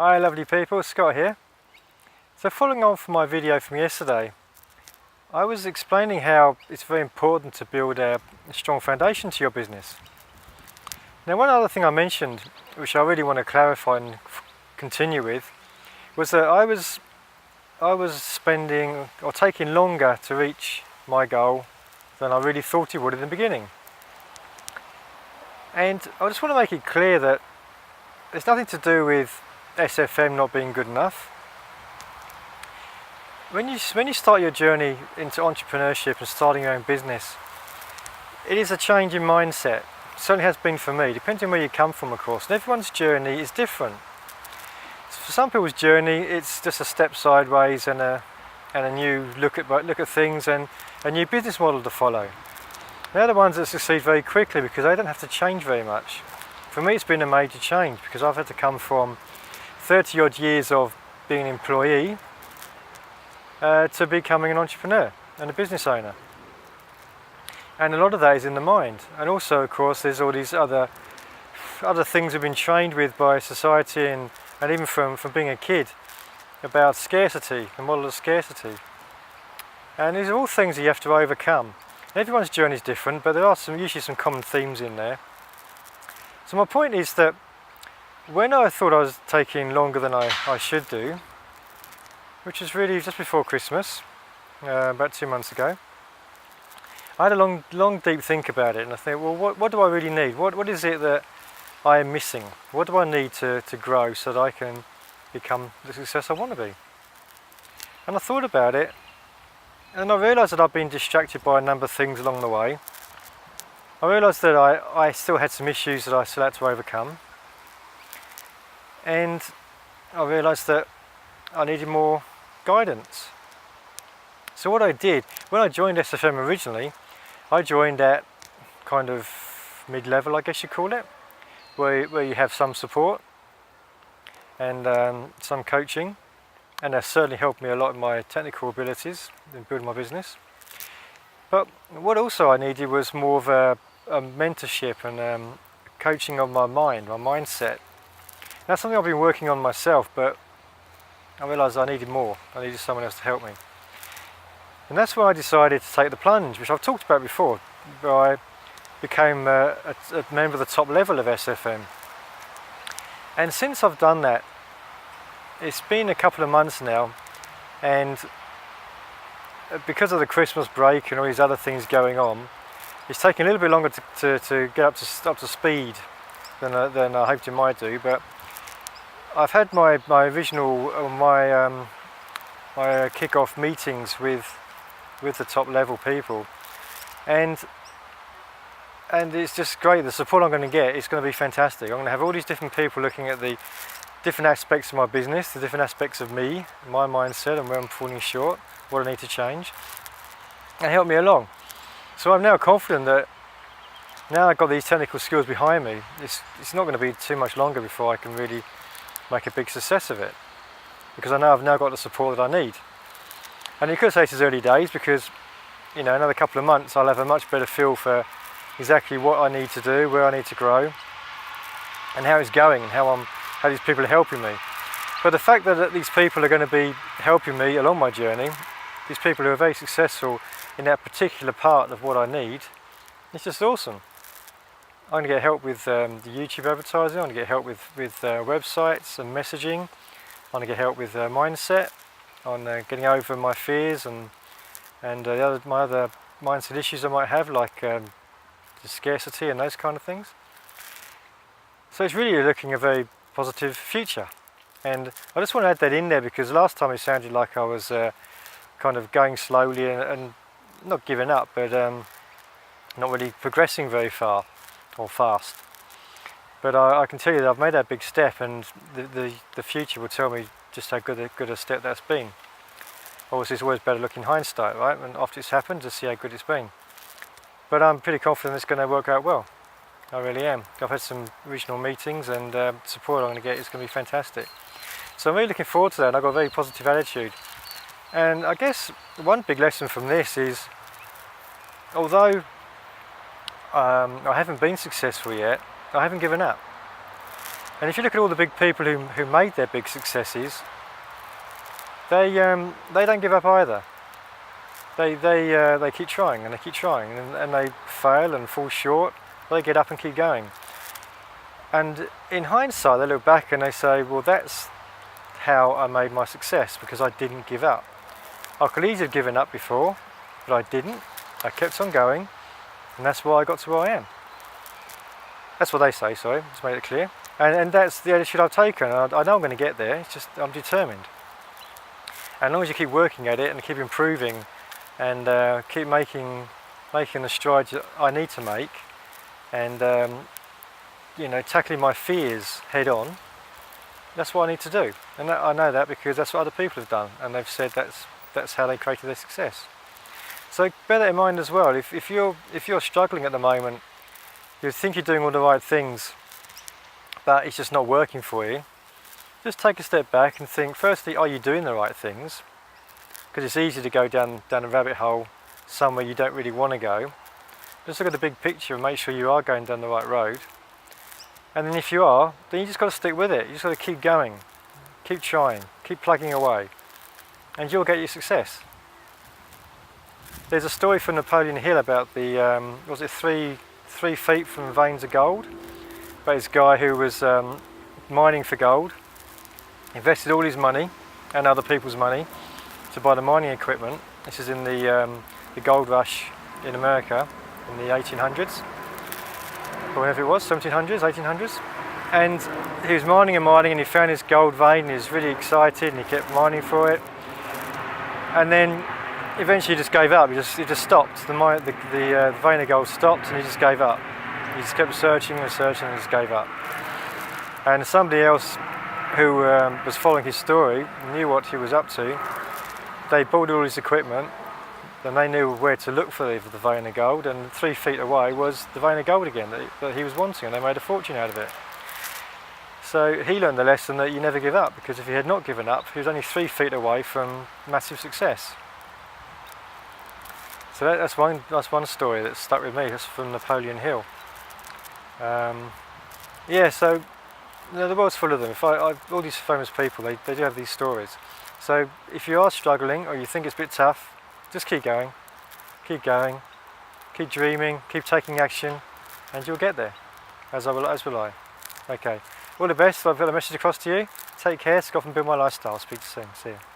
Hi lovely people, Scott here. So following on from my video from yesterday, I was explaining how it's very important to build a strong foundation to your business. Now one other thing I mentioned, which I really want to clarify and continue with, was that I was spending or taking longer to reach my goal than I really thought it would in the beginning. And I just want to make it clear that it's nothing to do with SFM not being good enough. When you start your journey into entrepreneurship and starting your own business, it is a change in mindset. It certainly has been for me, depending on where you come from, of course. And everyone's journey is different. For some people's journey, it's just a step sideways and a new look at things and a new business model to follow. They're the ones that succeed very quickly because they don't have to change very much. For me, it's been a major change because I've had to come from 30 odd years of being an employee to becoming an entrepreneur and a business owner. And a lot of that is in the mind. And also, of course, there's all these other things we've been trained with by society and even from being a kid about scarcity, the model of scarcity. And these are all things that you have to overcome. Everyone's journey is different, but there are usually some common themes in there. So my point is that when I thought I was taking longer than I should do, which was really just before Christmas, about 2 months ago, I had a long deep think about it, and I think, well, what do I really need? What is it that I am missing? What do I need to grow so that I can become the success I want to be? And I thought about it, and I realised that I've been distracted by a number of things along the way. I realised that I still had some issues that I still had to overcome. And I realised that I needed more guidance. So what I did, when I joined SFM originally, I joined at kind of mid-level, I guess you call it, where you have some support and some coaching, and that certainly helped me a lot in my technical abilities in building my business. But what also I needed was more of a mentorship and coaching of my mind, my mindset. That's something I've been working on myself, but I realised I needed more. I needed someone else to help me. And that's why I decided to take the plunge, which I've talked about before, where I became a member of the top level of SFM. And since I've done that, it's been a couple of months now, and because of the Christmas break and all these other things going on, it's taken a little bit longer to get up to speed than I hoped it might do. But I've had my original my kick-off meetings with the top level people, and it's just great. The support I'm going to get is going to be fantastic. I'm going to have all these different people looking at the different aspects of my business, the different aspects of me, my mindset, and where I'm falling short, what I need to change, and help me along. So I'm now confident that now I've got these technical skills behind me, it's not going to be too much longer before I can really make a big success of it, because I know I've now got the support that I need. And you could say it's early days, because another couple of months I'll have a much better feel for exactly what I need to do, where I need to grow, and how it's going, and how these people are helping me. But the fact that these people are going to be helping me along my journey, these people who are very successful in that particular part of what I need, it's just awesome. I'm going to get help with the YouTube advertising, I'm going to get help with websites and messaging, I'm going to get help with mindset, on getting over my fears and my other mindset issues I might have, like the scarcity and those kind of things. So it's really looking a very positive future. And I just want to add that in there, because last time it sounded like I was kind of going slowly and not giving up, but not really progressing very far or fast. But I can tell you that I've made that big step, and the future will tell me just how good a step that's been. Obviously it's always better to look in hindsight, right, and after it's happened, to see how good it's been. But I'm pretty confident it's going to work out well. I really am. I've had some regional meetings, and support I'm going to get is going to be fantastic. So I'm really looking forward to that, and I've got a very positive attitude. And I guess one big lesson from this is, although I haven't been successful yet, I haven't given up. And if you look at all the big people who made their big successes, they don't give up either. They keep trying and they keep trying, and they fail and fall short, but they get up and keep going. And in hindsight, they look back and they say, well, that's how I made my success, because I didn't give up. I could easily have given up before, but I didn't. I kept on going, and that's why I got to where I am. That's what they say, sorry, just made it clear. And that's the attitude I've taken. I know I'm going to get there, it's just I'm determined. And as long as you keep working at it and keep improving and keep making the strides that I need to make, and you know, tackling my fears head on, that's what I need to do. And I know that because that's what other people have done, and they've said that's how they created their success. So bear that in mind as well. If you're struggling at the moment, you think you're doing all the right things, but it's just not working for you, just take a step back and think, firstly, are you doing the right things? Because it's easy to go down a rabbit hole somewhere you don't really want to go. Just look at the big picture and make sure you are going down the right road. And then if you are, then you just got to stick with it. You just got to keep going, keep trying, keep plugging away, and you'll get your success. There's a story from Napoleon Hill about the, was it 3 feet from veins of gold? About this guy who was mining for gold, invested all his money and other people's money to buy the mining equipment. This is in the gold rush in America in the 1800s, or whatever it was, 1700s, 1800s. And he was mining and he found his gold vein, and he was really excited and he kept mining for it. And then eventually he just gave up, he just stopped. The vein of gold stopped and he just gave up. He just kept searching and searching and just gave up. And somebody else who was following his story knew what he was up to. They bought all his equipment, and they knew where to look for the vein of gold, and 3 feet away was the vein of gold again that he was wanting, and they made a fortune out of it. So he learned the lesson that you never give up, because if he had not given up, he was only 3 feet away from massive success. So that's one story that stuck with me. That's from Napoleon Hill. Yeah, so you know, the world's full of them. All these famous people, they do have these stories. So if you are struggling or you think it's a bit tough, just keep going, keep dreaming, keep taking action, and you'll get there, as will I. Okay, all the best. I've got a message across to you. Take care, Scott, and build my lifestyle. Speak to you soon. See you.